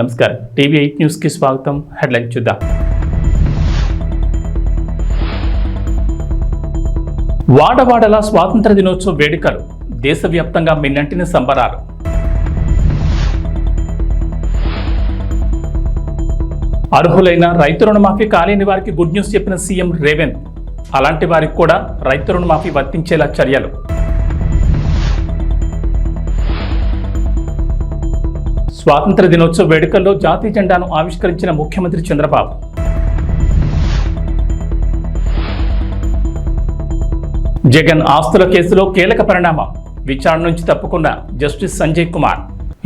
నమస్కారం. టీవీ8 న్యూస్ కి స్వాగతం. హెడ్లైన్ చూద్దాం. వాడవాడల స్వాతంత్ర దినోత్సవ వేడుకలు, దేశవ్యాప్తంగా మిన్నంటిన సంబరాలు. అర్హులైన రైతు రుణమాఫీ కాలేని వారికి గుడ్ న్యూస్ చెప్పిన సీఎం రేవంత్. అలాంటి వారికి కూడా రైతు రుణమాఫీ వర్తించేలా చర్యలు. స్వాతంత్ర దినోత్సవ వేడుకల్లో జాతీయ జెండాను ఆవిష్కరించిన ముఖ్యమంత్రి చంద్రబాబు. జగన్ ఆస్తుల కేసులో కీలక పరిణామం, విచారణ నుంచి తప్పుకున్న జస్టిస్ సంజయ్ కుమార్.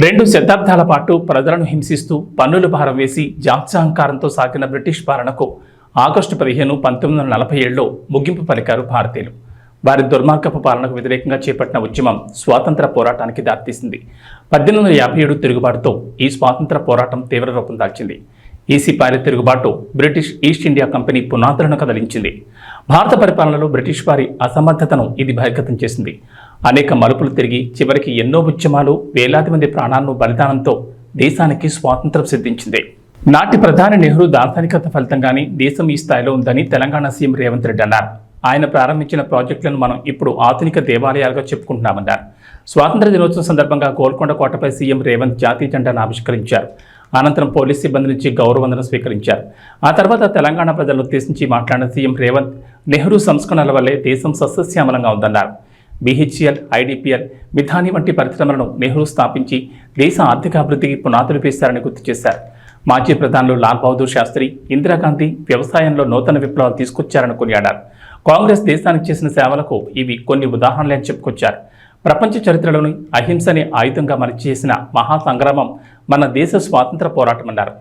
2 శతాబ్దాల పాటు ప్రజలను హింసిస్తూ పన్నుల భారం వేసి జాత్యహంకారంతో సాగిన బ్రిటిష్ పాలనకు ఆగస్టు 15, 1947లో ముగింపు పలికారు భారతీయులు. వారి దుర్మార్గపు పాలనకు వ్యతిరేకంగా చేపట్టిన ఉద్యమం స్వాతంత్ర పోరాటానికి దారితీసింది. 1857 తిరుగుబాటుతో ఈ స్వాతంత్ర పోరాటం తీవ్ర రూపం దాల్చింది. ఈ సిపాయిల తిరుగుబాటు బ్రిటిష్ ఈస్ట్ ఇండియా కంపెనీ పునాదులను కదిలించింది. భారత పరిపాలనలో బ్రిటిష్ వారి అసమర్థతను ఇది బహిర్గతం చేసింది. అనేక మలుపులు తిరిగి చివరికి ఎన్నో ఉద్యమాలు, వేలాది మంది ప్రాణాలను బలిదానంతో దేశానికి స్వాతంత్రం సిద్ధించింది. నాటి ప్రధాని నెహ్రూ దార్శనికత ఫలితంగానే దేశం ఈ స్థాయిలో ఉందని తెలంగాణ సీఎం రేవంత్ రెడ్డి అన్నారు. ఆయన ప్రారంభించిన ప్రాజెక్టులను మనం ఇప్పుడు ఆధునిక దేవాలయాలుగా చెప్పుకుంటున్నామన్నారు. స్వాతంత్ర దినోత్సవం సందర్భంగా గోల్కొండ కోటపై సీఎం రేవంత్ జాతీయ జెండాను ఆవిష్కరించారు. అనంతరం పోలీస్ సిబ్బంది నుంచి గౌరవవందనం స్వీకరించారు. ఆ తర్వాత తెలంగాణ ప్రజలను ఉద్దేశించి మాట్లాడిన సీఎం రేవంత్, నెహ్రూ సంస్కరణల వల్లే దేశం సస్యశ్యామలంగా ఉందన్నారు. BHEL, IDPL, మిథాని వంటి పరిశ్రమలను నెహ్రూ స్థాపించి దేశ ఆర్థికాభివృద్ధికి పునాదులు వేశారని గుర్తు చేశారు. మాజీ ప్రధానులు లాల్ బహదూర్ శాస్త్రి, ఇందిరాగాంధీ వ్యవసాయంలో నూతన విప్లవాలు తీసుకొచ్చారని కొనియాడారు. కాంగ్రెస్ దేశానికి చేసిన సేవలకు ఇవి కొన్ని ఉదాహరణలే అని చెప్పుకొచ్చారు. ప్రపంచ చరిత్రలోని అహింసని ఆయుధంగా మలిచేసిన మహాసంగ్రామం మన దేశ స్వాతంత్ర పోరాటం అన్నారు.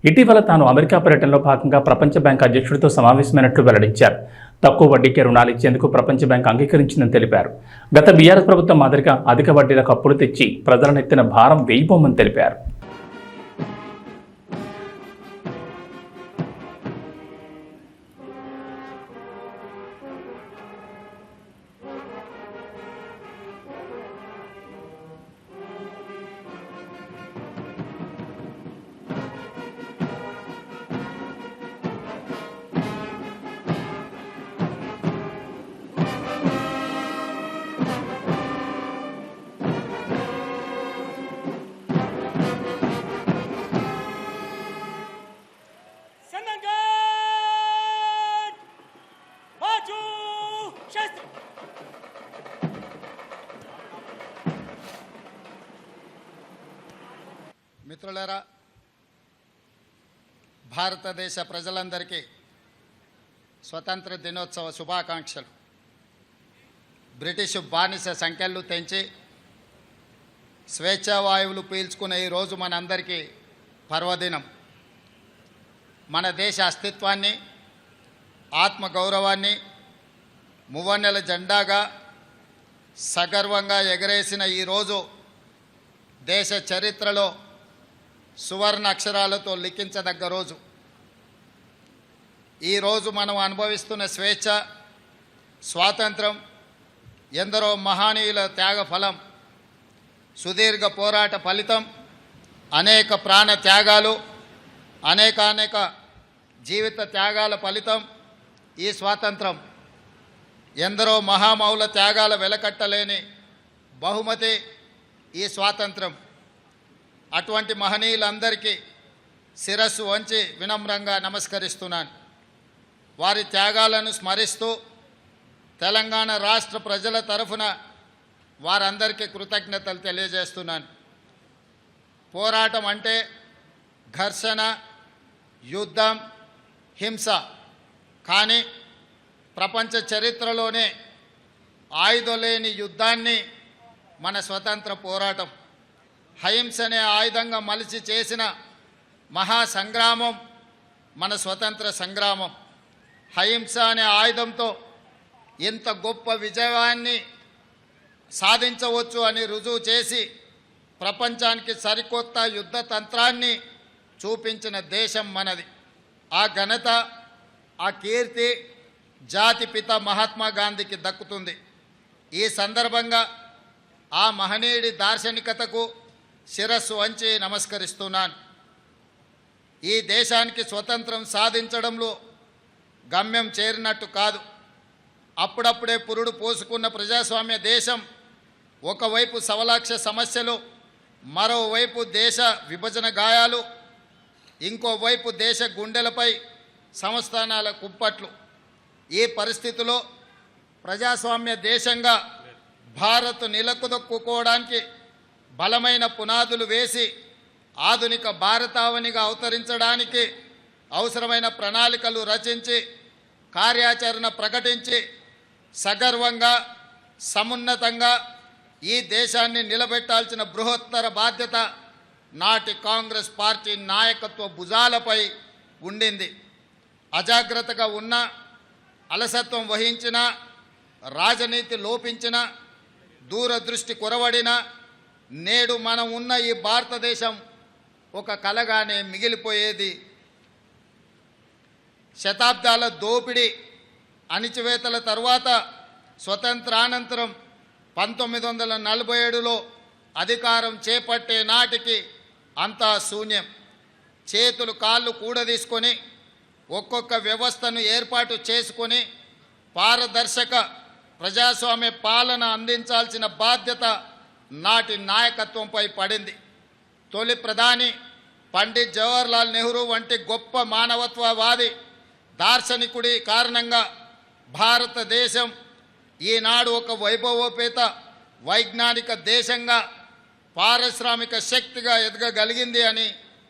ఇటీవల తాను అమెరికా పర్యటనలో భాగంగా ప్రపంచ బ్యాంక్ అధ్యక్షుడితో సమావేశమైనట్లు వెల్లడించారు. తక్కువ వడ్డీకే రుణాలు ఇచ్చేందుకు ప్రపంచ బ్యాంక్ అంగీకరించిందని తెలిపారు. గత బీఆర్ఎస్ ప్రభుత్వం మాదిరిగా అధిక వడ్డీలకు అప్పులు తెచ్చి ప్రజలను ఎత్తిన భారం వేయిపోమని తెలిపారు. మిత్రులారా, భారతదేశ ప్రజలందరికీ స్వతంత్ర దినోత్సవ శుభాకాంక్షలు. బ్రిటిష్ బానిస సంఖ్యలు తెంచి స్వేచ్ఛావాయువులు పీల్చుకునే ఈరోజు మనందరికీ పర్వదినం. మన దేశ అస్తిత్వాన్ని, ఆత్మగౌరవాన్ని మువ్వన్నెల జెండాగా సగర్వంగా ఎగరేసిన ఈరోజు దేశ చరిత్రలో సువర్ణ అక్షరాలతో లిఖించదగ్గ రోజు. ఈరోజు మనం అనుభవిస్తున్న స్వేచ్ఛ, స్వాతంత్రం ఎందరో మహనీయుల త్యాగ ఫలం, సుదీర్ఘ పోరాట ఫలితం, అనేక ప్రాణ త్యాగాలు, అనేక జీవిత త్యాగాల ఫలితం ఈ స్వాతంత్రం. ఎందరో మహామౌల త్యాగాల వెలకట్టలేని బహుమతి ఈ స్వాతంత్రం. అటువంటి మహనీయులందరికీ శిరస్సు వంచి వినమ్రంగా నమస్కరిస్తున్నాను. వారి త్యాగాలను స్మరిస్తూ తెలంగాణ రాష్ట్ర ప్రజల తరఫున వారందరికీ కృతజ్ఞతలు తెలియజేస్తున్నాను. పోరాటం అంటే ఘర్షణ, యుద్ధం, హింస. కానీ ప్రపంచ చరిత్రలోనే ఆయుధం లేని యుద్ధాన్ని మన స్వతంత్ర పోరాటం, అహింస అనే ఆయుధంగా మలిచి చేసిన మహాసంగ్రామం మన స్వతంత్ర సంగ్రామం. అహింస అనే ఆయుధంతో ఎంత గొప్ప విజయాన్ని సాధించవచ్చు అని రుజువు చేసి ప్రపంచానికి సరికొత్త యుద్ధ తంత్రాన్ని చూపించిన దేశం మనది. ఆ ఘనత, ఆ కీర్తి జాతిపిత మహాత్మా గాంధీకి దక్కుతుంది. ఈ సందర్భంగా ఆ మహనీయుడి దార్శనికతకు శిరస్సు వంచి నమస్కరిస్తున్నాను. ఈ దేశానికి స్వతంత్రం సాధించడంలో గమ్యం చేరినట్టు కాదు. అప్పుడప్పుడే పురుడు పోసుకున్న ప్రజాస్వామ్య దేశం ఒకవైపు సవలాక్ష సమస్యలు, మరోవైపు దేశ విభజన గాయాలు, ఇంకోవైపు దేశ గుండెలపై సంస్థానాల కుంపట్లు. ఈ పరిస్థితిలో ప్రజాస్వామ్య దేశంగా భారత్ నిలదొక్కుకోవడానికి బలమైన పునాదులు వేసి ఆధునిక భారతావనిగా అవతరించడానికి అవసరమైన ప్రణాళికలు రచించి కార్యాచరణ ప్రకటించి సగర్వంగా సమున్నతంగా ఈ దేశాన్ని నిలబెట్టాల్సిన బృహత్తర బాధ్యత నాటి కాంగ్రెస్ పార్టీ నాయకత్వ భుజాలపై ఉండింది. అజాగ్రత్తగా ఉన్న, అలసత్వం వహించిన, రాజనీతి లోపించిన, దూరదృష్టి కొరవడిన నేడు మనం ఉన్న ఈ భారతదేశం ఒక కలగానే మిగిలిపోయేది. శతాబ్దాల దోపిడీ అణిచివేతల తరువాత స్వతంత్రానంతరం 1947లో అధికారం చేపట్టే నాటికి అంతా శూన్యం. చేతులు కాళ్ళు కూడదీసుకొని ఒక్కొక్క వ్యవస్థను ఏర్పాటు చేసుకొని పారదర్శక ప్రజాస్వామ్య పాలన అందించాల్సిన బాధ్యత నాటి నాయకత్వంపై పడింది. తొలి ప్రధాని పండిత్ జవహర్లాల్ నెహ్రూ వంటి గొప్ప మానవత్వవాది దార్శనికుడి కారణంగా భారతదేశం ఈనాడు ఒక వైభవోపేత వైజ్ఞానిక దేశంగా, పారిశ్రామిక శక్తిగా ఎదగగలిగింది అని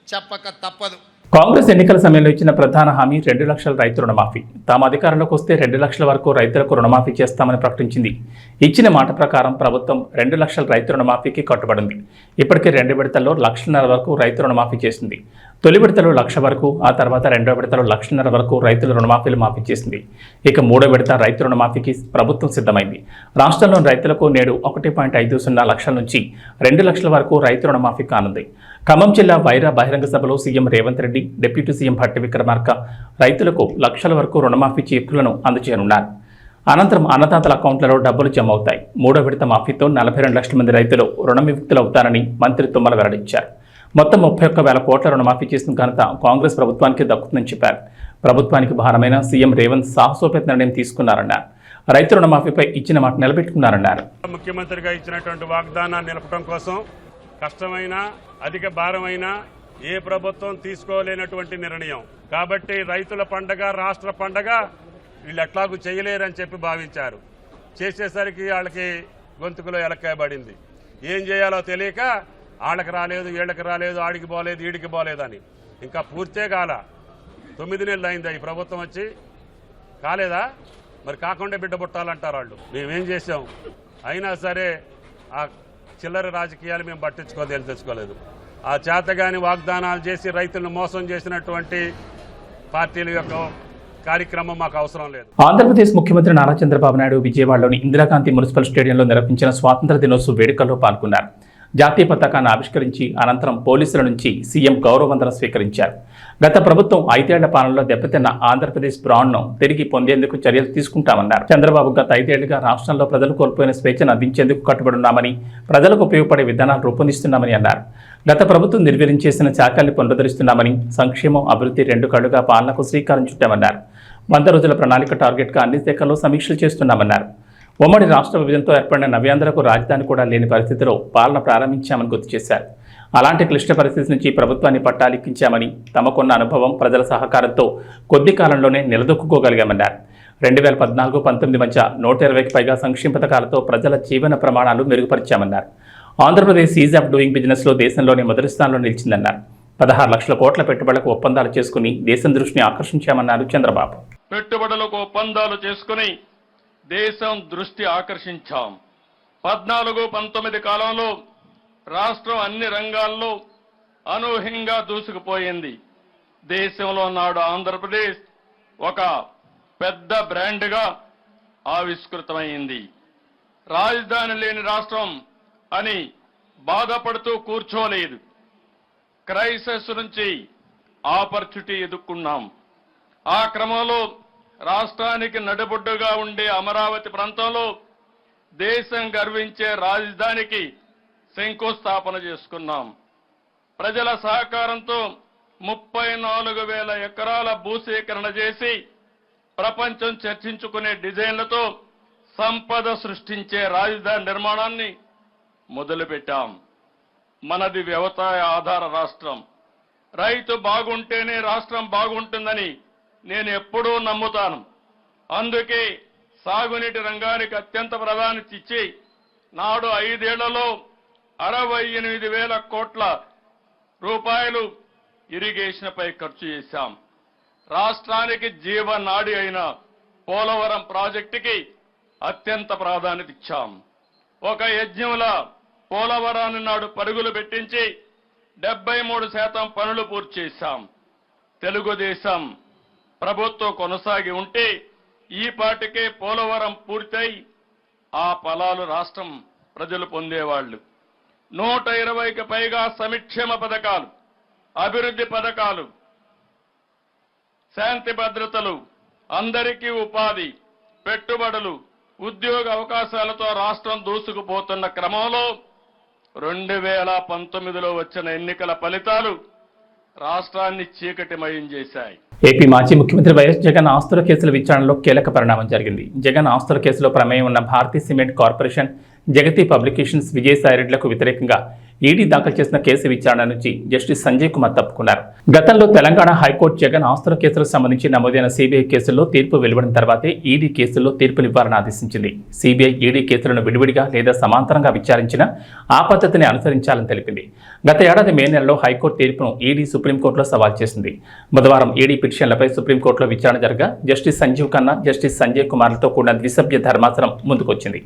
చెప్పక తప్పదు. కాంగ్రెస్ ఎన్నికల సమయంలో ఇచ్చిన ప్రధాన హామీ 2 లక్షల రైతు రుణమాఫీ. తాము అధికారంలోకి వస్తే 2 లక్షల వరకు రైతులకు రుణమాఫీ చేస్తామని ప్రకటించింది. ఇచ్చిన మాట ప్రకారం ప్రభుత్వం 2 లక్షల రైతు రుణమాఫీకి కట్టుబడింది. ఇప్పటికే 2 విడతల్లో 1.5 లక్షల వరకు రైతు రుణమాఫీ చేసింది. తొలి విడతలో 1 లక్ష వరకు, ఆ తర్వాత 2వ విడతలో 1.5 లక్షల వరకు రైతుల రుణమాఫీలు మాఫీ చేసింది. ఇక 3వ విడత రైతు రుణమాఫీకి ప్రభుత్వం సిద్ధమైంది. రాష్ట్రంలోని రైతులకు నేడు 1.50 లక్షల నుంచి 2 లక్షల వరకు రైతు రుణమాఫీ కానుంది. ఖమ్మం జిల్లా వైరా బహిరంగ సభలో CM Revanth Reddy, deputy CM Bhatti Vikramarka రైతులకు లక్షల వరకు రుణమాఫీ చెక్కులను అందజేయనున్నారు. అనంతరం అన్నదాతల అకౌంట్లలో డబ్బులు జమ అవుతాయి. 3వ విడత మాఫీతో 42 లక్షల మంది రైతులు రుణ విముక్తులవుతారని మంత్రి తుమ్మల వెల్లడించారు. మొత్తం 31,000 కోట్ల రుణమాఫీ చేసిన ఘనత కాంగ్రెస్ ప్రభుత్వానికి దక్కుతుందని చెప్పారు. ప్రభుత్వానికి భారమైన సీఎం రేవంత్ సాహసోపేత నిర్ణయం తీసుకున్నారన్నారు. రైతు రుణమాఫీపై ఇచ్చిన మాట నిలబెట్టుకున్నారన్నారు. ముఖ్యమంత్రిగా ఇచ్చినటువంటి వాగ్దానాన్ని నిలపడం కోసం కష్టమైన, అధిక భారమైన ఏ ప్రభుత్వం తీసుకోలేనటువంటి నిర్ణయం. కాబట్టి రైతుల పండగ, రాష్ట్ర పండగ వీళ్ళు ఎట్లాగూ చేయలేరని చెప్పి భావించారు. చేసేసరికి వాళ్ళకి గొంతుకులో ఎలక్కాయబడింది. ఏం చేయాలో తెలియక వాళ్ళకి రాలేదు, వీళ్ళకి రాలేదు, ఆడికి పోలేదు, ఈడికి పోలేదని ఇంకా పూర్తే కాల. 9 నెలలు అయిందా ఈ ప్రభుత్వం వచ్చి? కాలేదా? మరి కాకుండా బిడ్డ పుట్టాలంటారు వాళ్ళు. మేమేం చేసాం? అయినా సరే ఆ చిల్లర రాజకీయాలు మేము తెచ్చుకోలేదు. ఆ చేతగాని వాగ్దానాలు చేసి రైతులను మోసం చేసినటువంటి పార్టీల యొక్క కార్యక్రమం మాకు అవసరం లేదు. ఆంధ్రప్రదేశ్ ముఖ్యమంత్రి నారా చంద్రబాబు నాయుడు విజయవాడలోని ఇందిరాగాంధీ మున్సిపల్ స్టేడియంలో నిర్వహించిన స్వాతంత్ర దినోత్సవ వేడుకల్లో పాల్గొన్నారు. జాతీయ పతాకాన్ని ఆవిష్కరించి అనంతరం పోలీసుల నుంచి సీఎం గౌరవవందన స్వీకరించారు. గత ప్రభుత్వం 5 ఏళ్ల పాలనలో దెబ్బతిన్న ఆంధ్రప్రదేశ్ బ్రాండ్ను తిరిగి పొందేందుకు చర్యలు తీసుకుంటామన్నారు. చంద్రబాబు గత 5 ఏళ్లుగా రాష్ట్రంలో ప్రజలు కోల్పోయిన స్వేచ్ఛను అందించేందుకు కట్టుబడున్నామని, ప్రజలకు ఉపయోగపడే విధానాలు రూపొందిస్తున్నామని అన్నారు. గత ప్రభుత్వం నిర్వీర్యం చేసిన శాఖల్ని పునరుద్ధరిస్తున్నామని, సంక్షేమం, అభివృద్ధి 2 కళ్లుగా పాలనకు శ్రీకారం చుట్టామన్నారు. 100 రోజుల ప్రణాళిక టార్గెట్గా అన్ని శాఖల్లో సమీక్షలు చేస్తున్నామన్నారు. ఉమ్మడి రాష్ట్ర విభజనతో ఏర్పడిన నవ్యాంధ్రకు రాజధాని కూడా లేని పరిస్థితిలో పాలన ప్రారంభించామని గుర్తు చేశారు. అలాంటి క్లిష్ట పరిస్థితి నుంచి ప్రభుత్వాన్ని పట్టాలెక్కించామని, తమకున్న అనుభవం, ప్రజల సహకారంతో కొద్ది కాలంలోనే నిలదొక్కుకోగలిగామన్నారు. 2014-19 మధ్య 120కి పైగా సంక్షేమ పథకాలతో ప్రజల జీవన ప్రమాణాలు మెరుగుపరిచామన్నారు. ఆంధ్రప్రదేశ్ ఈజ్ ఆఫ్ డూయింగ్ బిజినెస్లో దేశంలోని మొదటి స్థానంలో నిలిచిందన్నారు. 16 లక్షల కోట్ల పెట్టుబడులకు ఒప్పందాలు చేసుకుని దేశం దృష్టిని ఆకర్షించామన్నారు చంద్రబాబు. పెట్టుబడులకు ఒప్పందాలు చేసుకుని దేశం దృష్టి ఆకర్షించాం. 14-19 కాలంలో రాష్ట్రం అన్ని రంగాల్లో అనూహ్యంగా దూసుకుపోయింది. దేశంలో నాడు ఆంధ్రప్రదేశ్ ఒక పెద్ద బ్రాండ్గా ఆవిష్కృతమైంది. రాజధాని లేని రాష్ట్రం అని బాధపడుతూ కూర్చోలేదు. క్రైసిస్ నుంచి ఆపర్చునిటీ ఎదుర్కొన్నాం. ఆ క్రమంలో రాష్ట్రానికి నడిబొడ్డుగా ఉండే అమరావతి ప్రాంతంలో దేశం గర్వించే రాజధానికి శంకుస్థాపన చేసుకున్నాం. ప్రజల సహకారంతో 34,000 ఎకరాల భూసేకరణ చేసి ప్రపంచం చర్చించుకునే డిజైన్లతో సంపద సృష్టించే రాజధాని నిర్మాణాన్ని మొదలుపెట్టాం. మనది వ్యవసాయ ఆధార రాష్ట్రం. రైతు బాగుంటేనే రాష్ట్రం బాగుంటుందని నేను ఎప్పుడూ నమ్ముతాను. అందుకే సాగునీటి రంగానికి అత్యంత ప్రాధాన్యత ఇచ్చి నాడు 5 ఏళ్లలో 68,000 కోట్ల రూపాయలు ఇరిగేషన్పై ఖర్చు చేశాం. రాష్ట్రానికి జీవనాడి అయిన పోలవరం ప్రాజెక్టుకి అత్యంత ప్రాధాన్యత ఇచ్చాం. ఒక యజ్ఞంలా పోలవరాన్ని నాడు పరుగులు పెట్టించి 73% పనులు పూర్తి చేశాం. తెలుగుదేశం ప్రభుత్వం కొనసాగి ఉంటే ఈ పాటికే పోలవరం పూర్తయి ఆ ఫలాలు రాష్ట్రం ప్రజలు పొందేవాళ్లు. 120కి పైగా సంక్షేమ పథకాలు, అభివృద్ధి పథకాలు, శాంతి భద్రతలు, అందరికీ ఉపాధి, పెట్టుబడులు, ఉద్యోగ అవకాశాలతో రాష్ట్రం దూసుకుపోతున్న క్రమంలో 2019లో వచ్చిన ఎన్నికల ఫలితాలు రాష్ట్రాన్ని చీకటిమయం చేశాయి. ఏపీ మాజీ ముఖ్యమంత్రి వైఎస్ జగన్ ఆస్తుల కేసుల విచారణలో కీలక పరిణామం జరిగింది. జగన్ ఆస్తుల కేసులో ప్రమేయం ఉన్న భారతీ సిమెంట్ కార్పొరేషన్, జగతి పబ్లికేషన్స్, విజయసాయిరెడ్డిలకు వ్యతిరేకంగా ఈడీ దాఖలు చేసిన కేసు విచారణ నుంచి జస్టిస్ సంజయ్ కుమార్ తప్పుకున్నారు. గతంలో తెలంగాణ హైకోర్టు జగన్ ఆస్తుల కేసులకు సంబంధించి నమోదైన సిబిఐ కేసుల్లో తీర్పు వెలువడిన తర్వాతే ఈడీ కేసుల్లో తీర్పునివ్వాలని ఆదేశించింది. సిబిఐ ఈడీ కేసులను విడివిడిగా లేదా సమాంతరంగా విచారించిన ఆ పద్ధతిని అనుసరించాలని తెలిపింది. గత ఏడాది మే నెలలో హైకోర్టు తీర్పును ఈడీ సుప్రీంకోర్టులో సవాల్ చేసింది. బుధవారం ఈడీ పిటిషన్లపై సుప్రీంకోర్టులో విచారణ జరగా జస్టిస్ సంజీవ్ ఖన్నా, జస్టిస్ సంజయ్ కుమార్లతో కూడిన ద్విసభ్య ధర్మాసనం ముందుకొచ్చింది.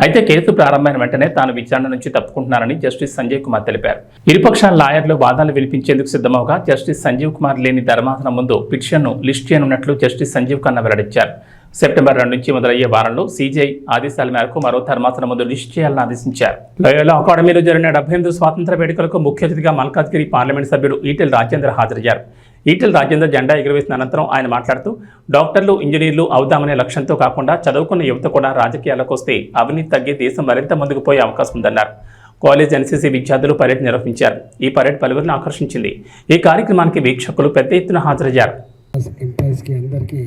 అయితే కేసు ప్రారంభమైన వెంటనే తాను విచారణ నుంచి తప్పుకుంటున్నానని జస్టిస్ సంజయ్ కుమార్ తెలిపారు. ఇరుపక్షాల లాయర్లు వాదనలు వినిపించేందుకు సిద్ధమవగా జస్టిస్ సంజీవ్ కుమార్ లేని ధర్మాసనం ముందు పిటిషన్ను లిస్ట్ చేయనున్నట్లు జస్టిస్ సంజీవ్ ఖన్నా వెల్లడించారు. సెప్టెంబర్ 2 నుంచి మొదలయ్యే వారంలో సీజీఐ ఆదేశాల మేరకు మరో ధర్మాసనం ముందు లిస్ట్ చేయాలని ఆదేశించారు. లోయోలా అకాడమీలో జరిగిన 78 స్వాతంత్ర వేడుకలకు ముఖ్య అతిథిగా మల్కాజ్గిరి పార్లమెంట్ సభ్యుడు ఈటెల రాజేందర్ హాజరయ్యారు. ఈటెల రాజేందర్ జెండా ఎగురవేసిన అనంతరం ఆయన మాట్లాడుతూ డాక్టర్లు, ఇంజనీర్లు అవుదామనే లక్ష్యంతో కాకుండా చదువుకున్న యువత కూడా రాజకీయాలకు వస్తే అవినీతి తగ్గి దేశం మరింత ముందుకు పోయే అవకాశం ఉందన్నారు. కాలేజ్ ఎన్సీసీ విద్యార్థులు పరేడ్ నిర్వహించారు. ఈ పరేడ్ పలువురిని ఆకర్షించింది. ఈ కార్యక్రమానికి వీక్షకులు పెద్ద ఎత్తున హాజరయ్యారు. అందరికీ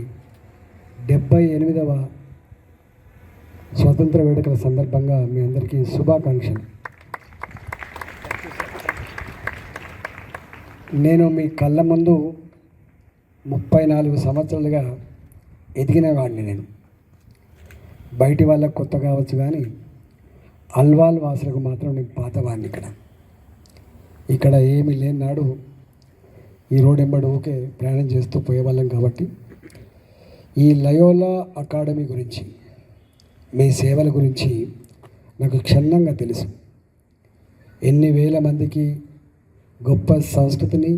78వ స్వతంత్ర వేడుకల సందర్భంగా మీ అందరికీ శుభాకాంక్షలు. నేను మీ కళ్ళ ముందు 34 సంవత్సరాలుగా ఎదిగిన వాడిని. నేను బయటి వాళ్ళకు కొత్త కావచ్చు కానీ అల్వాల్ వాసులకు మాత్రం నేను పాతవాడిని. ఇక్కడ ఏమీ లేని నాడు ఈ రోడ్ ఎంబడి ఊకే ప్రయాణం చేస్తూ పోయేవాళ్ళం. కాబట్టి ఈ లయోలా అకాడమీ గురించి, మీ సేవల గురించి నాకు క్షుణ్ణంగా తెలుసు. ఎన్ని వేల మందికి గొప్ప సంస్కృతిని,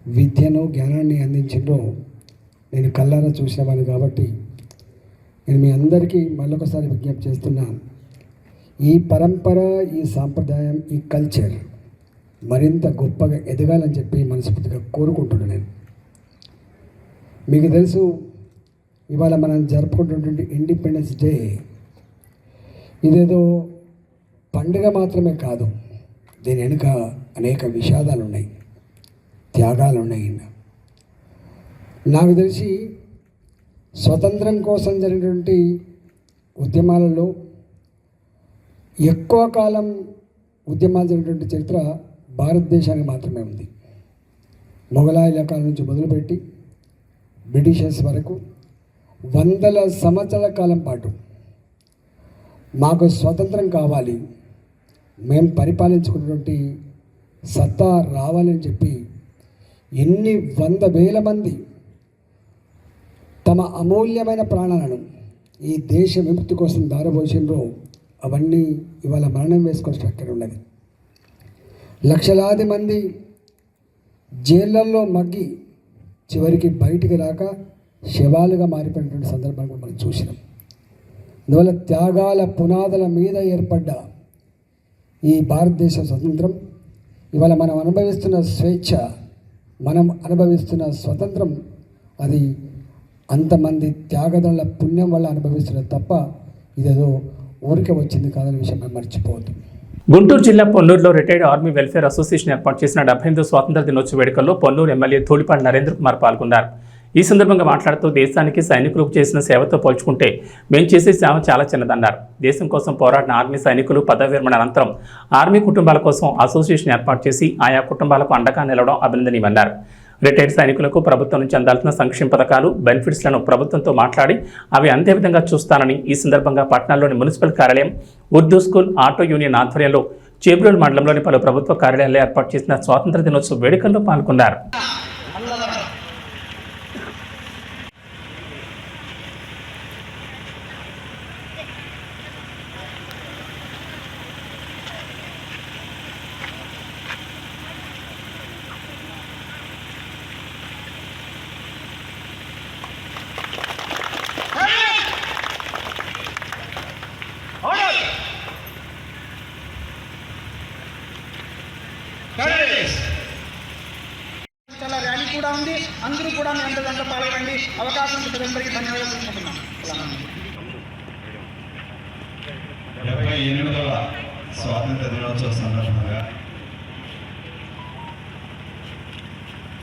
విద్యను, జ్ఞానాన్ని అందించిందో నేను కళ్ళారా చూసినవాడిని. కాబట్టి నేను మీ అందరికీ మళ్ళొకసారి విజ్ఞప్తి చేస్తున్నాను, ఈ పరంపర, ఈ సాంప్రదాయం, ఈ కల్చర్ మరింత గొప్పగా ఎదగాలని చెప్పి మనస్ఫూర్తిగా కోరుకుంటున్నాను. నేను మీకు తెలుసు, ఇవాళ మనం జరుపుకుంటున్నటువంటి ఇండిపెండెన్స్ డే ఇదేదో పండుగ మాత్రమే కాదు. దీని వెనుక అనేక విషాదాలు ఉన్నాయి, త్యాగాలు ఉన్నాయి. నాకు తెలిసి స్వతంత్రం కోసం జరిగినటువంటి ఉద్యమాలలో ఎక్కువ కాలం ఉద్యమాలు జరిగినటువంటి చరిత్ర భారతదేశానికి మాత్రమే ఉంది. మొఘలాయుల కాలం నుంచి మొదలుపెట్టి బ్రిటిషర్స్ వరకు వందల సంవత్సరాల కాలం పాటు మాకు స్వతంత్రం కావాలి, మేము పరిపాలించుకున్నటువంటి సత్తా రావాలని చెప్పి ఎన్ని 100,000 మంది తమ అమూల్యమైన ప్రాణాలను ఈ దేశ విముక్తి కోసం దారబోసిండ్రో అవన్నీ ఇవాళ మరణం వేసుకొని స్ట్రక్చర్ ఉన్నది. లక్షలాది మంది జైళ్ళల్లో మగ్గి చివరికి బయటికి రాక శవాలుగా మారిపోయినటువంటి సందర్భాన్ని మనం చూసినాం. అందువల్ల త్యాగాల పునాదుల మీద ఏర్పడ్డ ఈ భారతదేశ స్వతంత్రం, ఇవాళ మనం అనుభవిస్తున్న స్వేచ్ఛ, మనం అనుభవిస్తున్న స్వతంత్రం, అది అంతమంది త్యాగదనుల పుణ్యం వల్ల అనుభవిస్తున్నది తప్ప ఇదేదో ఊరికే వచ్చింది కాదనే విషయం మనం మర్చిపోవద్దు. గుంటూరు జిల్లా పొన్నూరులో రిటైర్డ్ ఆర్మీ వెల్ఫేర్ అసోసియేషన్ ఏర్పాటు చేసిన 78వ స్వాతంత్ర దినోత్సవ వేడుకల్లో పొన్నూరు ఎమ్మెల్యే ధూళిపాటి నరేంద్ర కుమార్ పాల్గొన్నారు. ఈ సందర్భంగా మాట్లాడుతూ దేశానికి సైనికులకు చేసిన సేవతో పోల్చుకుంటే మేము చేసే సేవ చాలా చిన్నదన్నారు. దేశం కోసం పోరాడిన ఆర్మీ సైనికులు పదవి విరమణ అనంతరం ఆర్మీ కుటుంబాల కోసం అసోసియేషన్ ఏర్పాటు చేసి ఆయా కుటుంబాలకు అండగా నిలవడం అభినందనీయమన్నారు. రిటైర్డ్ సైనికులకు ప్రభుత్వం నుంచి అందాల్సిన సంక్షేమ పథకాలు బెనిఫిట్స్లను ప్రభుత్వంతో మాట్లాడి అవి అందే విధంగా చూస్తానని ఈ సందర్భంగా పట్టణంలోని మున్సిపల్ కార్యాలయం, ఉర్దూ స్కూల్, ఆటో యూనియన్ ఆధ్వర్యంలో చేబ్రోలు మండలంలోని పలు ప్రభుత్వ కార్యాలయాల్లో ఏర్పాటు చేసిన స్వాతంత్ర దినోత్సవ వేడుకల్లో పాల్గొన్నారు. చాలా ర్యాలీ కూడా ఉంది. అందరూ కూడా మీ అందరికంటే పాల్గొనండి. అవకాశం అందరికీ ధన్యవాదాలు తెలుసుకుంటున్నాం. 78వ స్వాతంత్ర దినోత్సవ సందర్భంగా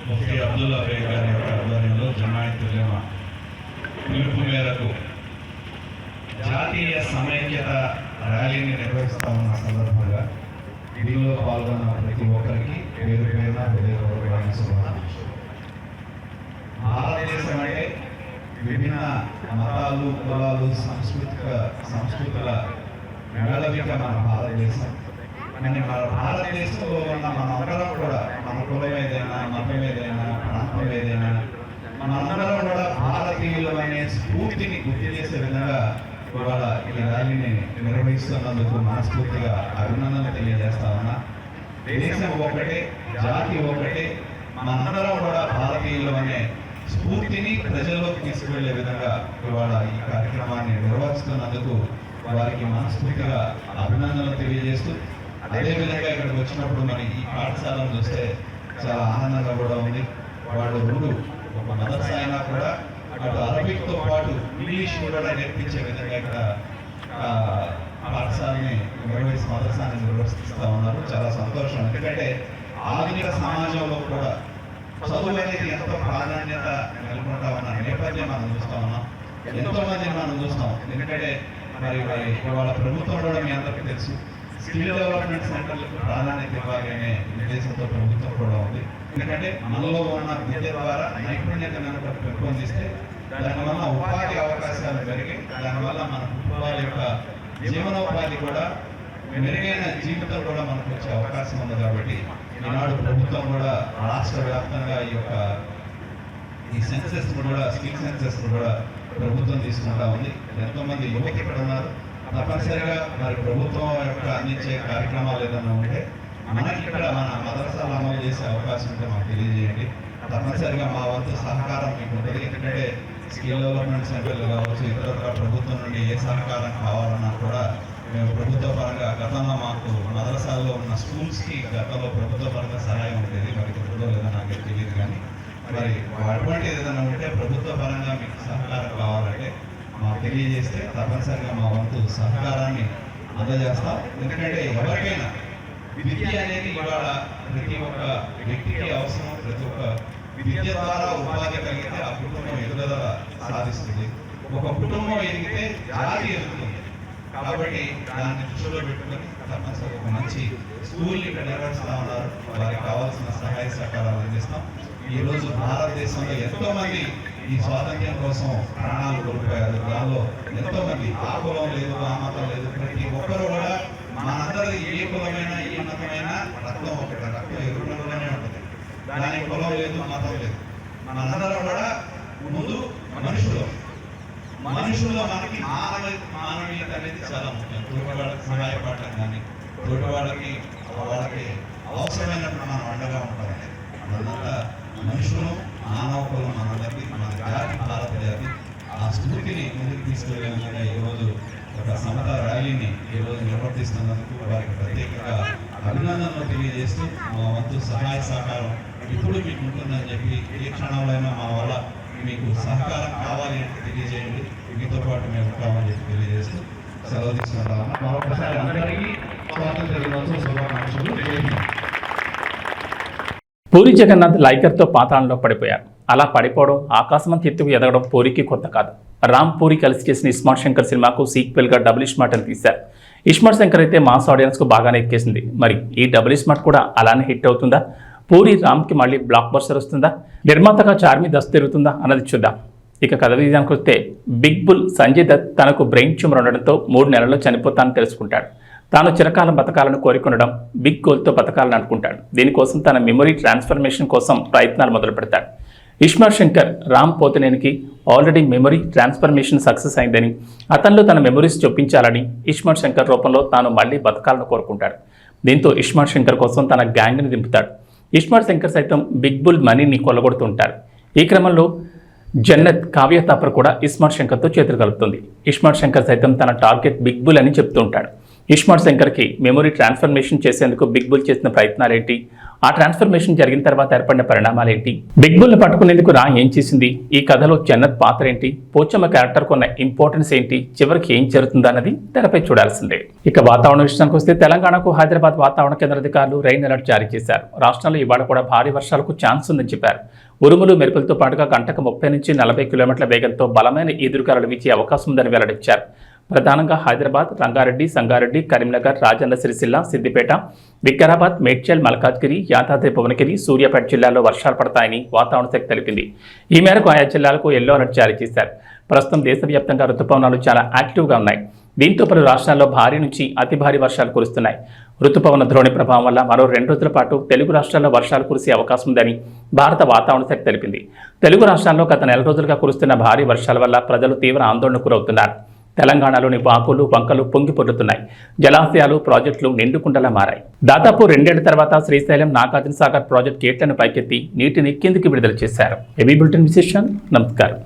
ముఫ్తీ అబ్దుల్లా బేగ్ గారి యొక్క ఆధ్వర్యంలో జమాయత్ ఉలమా పిలుపు మేరకు జాతీయ సమైక్యత ర్యాలీని నిర్వహిస్తా ఉన్న సందర్భంగా దీనిలో పాల్గొన్న ప్రతి ఒక్కరికి పేరు పేరున హృదయపూర్వకమైన శుభాకాంక్షలు. భారతదేశం అంటే విభిన్న మతాలు, కులాలు, సంస్కృతుల మేళవిక మన భారతదేశం. కానీ మన భారతదేశంలో ఉన్న మనందరం కూడా మన కులం ఏదైనా, మతం ఏదైనా, ప్రాంతం ఏదైనా, మనందరం కూడా భారతీయులు అనే స్ఫూర్తిని గుర్తు చేసే విధంగా ఇవాళ ఈ ర్యాలీని నిర్వహిస్తున్నందుకు మనస్ఫూర్తిగా అభినందనలు తెలియజేస్తా ఉన్నా. దేశం ఒకటే, జాతి ఒకటే, మనందరం కూడా భారతీయులు అనే స్ఫూర్తిని ప్రజల్లోకి తీసుకువెళ్లే విధంగా ఇవాళ ఈ కార్యక్రమాన్ని నిర్వహిస్తున్నందుకు వారికి మనస్ఫూర్తిగా అభినందనలు తెలియజేస్తూ, అదేవిధంగా ఇక్కడికి వచ్చినప్పుడు మరి ఈ పాఠశాలను చూస్తే చాలా ఆనందంగా కూడా ఉంది. వాళ్ళు రెండు ఒక మదర్సా అయినా కూడా అటు అరబిక్తో పాటు ఇంగ్లీష్ కూడా నేర్పించే విధంగా ఇక్కడ పాఠశాలని మదర్సాని నిర్వహిస్తూ ఉన్నారు. చాలా సంతోషం. ఎందుకంటే ఆధునిక సమాజంలో కూడా చదువు అనేది ఎంతో ప్రాధాన్యత నెలకొంటా ఉన్న నేపథ్యం మనం చూస్తూ ఉన్నాం. ఎంతో మందిని మనం చూస్తాం. ఎందుకంటే మరి ఇవాళ ప్రభుత్వం కూడా మీ అందరికీ తెలుసు, స్కిల్ డెవలప్మెంట్ సెంటర్లకు ప్రాధాన్యత ఇవ్వాలి అనే ఉద్దేశంతో ప్రభుత్వం కూడా ఉంది. ఎందుకంటే మనలో ఉన్న విద్య ద్వారా నైపుణ్యత కనుక పెంపొందిస్తే దానివల్ల ఉపాధి అవకాశాలు పెరిగి దానివల్ల మన కుటుంబాల యొక్క జీవనోపాధి కూడా మెరుగైన జీవితం కూడా మనకు వచ్చే అవకాశం ఉంది. కాబట్టి ఈనాడు ప్రభుత్వం కూడా రాష్ట్ర వ్యాప్తంగా ఈ సెన్సెస్ కూడా, స్కిల్ సెన్సెస్ కూడా ప్రభుత్వం తీసుకుంటా ఉంది. ఎంతోమంది యువత ఇక్కడ ఉన్నారు. తప్పనిసరిగా మరి ప్రభుత్వం యొక్క అందించే కార్యక్రమాలు ఏదైనా ఉంటే మనకి ఇక్కడ మన మదర్సాలు అమలు చేసే అవకాశం ఉంటే మాకు తెలియజేయండి. తప్పనిసరిగా మా వంతు సహకారం మీకు ఉంటుంది. ఎందుకంటే స్కిల్ డెవలప్మెంట్ సెంటర్లు కావచ్చు, ఇతరత్ర ప్రభుత్వం నుండి ఏ సహకారం కావాలన్నా కూడా మేము ప్రభుత్వ పరంగా గతంలో మాకు మదరసాల్లో ఉన్న స్కూల్స్కి గతంలో ప్రభుత్వ పరంగా సహాయం ఉండేది. మరి ఇప్పుడు లేదో నాకు తెలియదు. కానీ మరి అటువంటి ఏదైనా ఉంటే ప్రభుత్వ పరంగా మీకు సహకారం కావాలంటే మాకు తెలియజేస్తే తప్పనిసరిగా మా వంతు సహకారాన్ని అందజేస్తాం. ఎందుకంటే ఎవరికైనా విద్య అనేది ఇవాళ ప్రతి ఒక్క వ్యక్తికి అవసరం. ప్రతి ఒక్క విద్య ద్వారా ఉపాధి కలిగితే ఆ కుటుంబం ఎదుగుదల సాధిస్తుంది. ఒక కుటుంబం ఎదిగితే జాతి ఎదుగుతుంది. కాబట్టి దాన్ని దృష్టిలో పెట్టుకొని తప్పనిసరిగా ఒక మంచి స్కూల్ని ఇక్కడ నిర్వహిస్తూ ఉన్నారు. వారికి కావాల్సిన సహాయ సహకారాలు అందిస్తాం. ఈరోజు భారతదేశంలో ఎంతో మంది ఈ స్వాతంత్ర్యం కోసం ప్రాణాలు కోల్పోయారు. దానిలో ఎంతో మంది ఆ కులం లేదు, ఆ మతం లేదు, ప్రతి ఒక్కరు కూడా మనందరిది ఏ కులమైనా ఏ మతమైనా రక్తం ఒకటి, రక్తం ఎరుపు రంగులోనే ఉంటుంది. దానికి కులం లేదు, మతం లేదు. మనందరం కూడా ముందు మనుషుల్లో మనకి మానవీయత అనేది చాలా ముఖ్యం. తోటి వాళ్ళకి సహాయపడటం కానీ, తోటి వాళ్ళకి అవసరమైనప్పుడు మనం అండగా ఉంటామండి. మనంతా మనుషులు, మానవకులు, మనందరికీ మన జాతి, భారత జాతి ఆ స్ఫూర్తిని ముందుకు తీసుకెళ్లే విధంగా ఈరోజు ఒక సమత ర్యాలీని ఈరోజు నిర్వర్తిస్తున్నందుకు వారికి ప్రత్యేకంగా అభినందనలు తెలియజేస్తూ మా వంతు సహాయ సహకారం ఇప్పుడు మీకు ఉంటుందని చెప్పి ఏ క్షణంలో మా వల్ల మీకు సహకారం కావాలి అంటే తెలియజేయండి. మీతో పాటు మేము ఉంటామని చెప్పి తెలియజేస్తూ సెలవు తీసుకుంటామన్నా. మరొకసారి అందరికీ స్వాతంత్ర దినోత్సవ శుభాకాంక్షలు. జై హింద్. పూరి జగన్నాథ్ లైగర్తో పాతాళంలో పడిపోయారు. అలా పడిపోవడం, ఆకాశమంత ఎత్తుకు ఎదగడం పూరికి కొత్త కాదు. రామ్ పూరి కలిసి చేసిన ఇస్మార్ట్ శంకర్ సినిమాకు సీక్వెల్గా డబుల్ ఇస్మార్ట్ అని తీశారు. ఇస్మార్ట్ శంకర్ అయితే మాస్ ఆడియన్స్కు బాగానే ఎక్కేసింది. మరి ఈ డబుల్ ఇస్మార్ట్ కూడా అలానే హిట్ అవుతుందా? పూరి రామ్కి మళ్ళీ బ్లాక్ బస్టర్ వస్తుందా? నిర్మాతగా చార్మి దస్తు తిరుగుతుందా అన్నది చూద్దాం. ఇక కథ విజయానికి వస్తే బిగ్ బుల్ సంజయ్ దత్ తనకు బ్రెయిన్ ట్యూమర్ ఉండడంతో 3 నెలల్లో చనిపోతానని తెలుసుకుంటాడు. తాను చిరకాలం బతకాలను కోరుకుండడం, బిగ్ గోల్తో బతకాలని అనుకుంటాడు. దీనికోసం తన మెమొరీ ట్రాన్స్ఫర్మేషన్ కోసం ప్రయత్నాలు మొదలు పెడతాడు. ఇస్మార్ట్ శంకర్ రామ్ పోతినేనికి ఆల్రెడీ మెమొరీ ట్రాన్స్ఫర్మేషన్ సక్సెస్ అయిందని, అతనిలో తన మెమొరీస్ చొప్పించాలని ఇస్మార్ట్ శంకర్ రూపంలో తాను మళ్ళీ బతకాలను కోరుకుంటాడు. దీంతో ఇస్మార్ట్ శంకర్ కోసం తన గ్యాంగ్ని దింపుతాడు. ఇస్మార్ట్ శంకర్ సైతం బిగ్ బుల్ మనీని కొల్లగొడుతుంటారు. ఈ క్రమంలో జన్నత్ కావ్య తాపర్ కూడా ఇస్మార్ట్ శంకర్తో చేతులు కలుపుతుంది. ఇస్మార్ట్ శంకర్ సైతం తన టార్గెట్ బిగ్ బుల్ అని చెప్తూ ఉంటాడు. ఇస్మార్ట్ శంకర్కి మెమొరీ ట్రాన్స్ఫర్మేషన్ చేసేందుకు బిగ్ బుల్ చేసిన ప్రయత్నాలేంటి, ఆ ట్రాన్స్ఫర్మేషన్ జరిగిన తర్వాత ఏర్పడిన పరిణామాలేంటి, బిగ్ బుల్ని పట్టుకునేందుకు రా ఏం చేసింది, ఈ కథలో జన్నత్ పాత్ర ఏంటి, పోచమ్మ క్యారెక్టర్ కొన్న ఇంపార్టెన్స్ ఏంటి, చివరికి ఏం జరుగుతుందా అన్నది తెరపై చూడాల్సిందే. ఇక వాతావరణ విషయానికి వస్తే తెలంగాణకు హైదరాబాద్ వాతావరణ కేంద్ర అధికారులు రెయిన్ అలర్ట్ జారీ చేశారు. రాష్ట్రంలో ఇవాళ కూడా భారీ వర్షాలకు ఛాన్స్ ఉందని చెప్పారు. ఉరుములు మెరుపులతో పాటుగా గంటకు 30 నుంచి 40 కిలోమీటర్ల వేగంతో బలమైన ఈదురుగాలులు వీచే అవకాశం ఉందని వెల్లడించారు. ప్రధానంగా హైదరాబాద్, రంగారెడ్డి, సంగారెడ్డి, కరీంనగర్, రాజన్న సిరిసిల్ల, సిద్దిపేట, వికారాబాద్, మేడ్చల్, మల్కాజ్గిరి, యాదాద్రి భువనగిరి, సూర్యాపేట జిల్లాల్లో వర్షాలు పడతాయని వాతావరణ శాఖ తెలిపింది. ఈ మేరకు ఆయా జిల్లాలకు ఎల్లో అలర్ట్ జారీ చేశారు. ప్రస్తుతం దేశవ్యాప్తంగా రుతుపవనాలు చాలా యాక్టివ్గా ఉన్నాయి. దీంతో పలు రాష్ట్రాల్లో భారీ నుంచి అతి భారీ వర్షాలు కురుస్తున్నాయి. రుతుపవన ద్రోణి ప్రభావం వల్ల మరో 2 రోజుల పాటు తెలుగు రాష్ట్రాల్లో వర్షాలు కురిసే అవకాశం ఉందని భారత వాతావరణ శాఖ తెలిపింది. తెలుగు రాష్ట్రాల్లో గత నెల రోజులుగా కురుస్తున్న భారీ వర్షాల వల్ల ప్రజలు తీవ్ర ఆందోళనకు గురవుతున్నారు. తెలంగాణలోని వాగులు, వంకలు పొంగి పొర్లుతున్నాయి. జలాశయాలు, ప్రాజెక్టులు నిండుకుండలా మారాయి. దాదాపు 2 ఏళ్ల తర్వాత శ్రీశైలం, నాగార్జున సాగర్ ప్రాజెక్టు గేట్లను పైకెత్తి నీటిని కిందికి విడుదల చేశారు. ఏబీ బులెటిన్ విశేషాలు. నమస్కారం.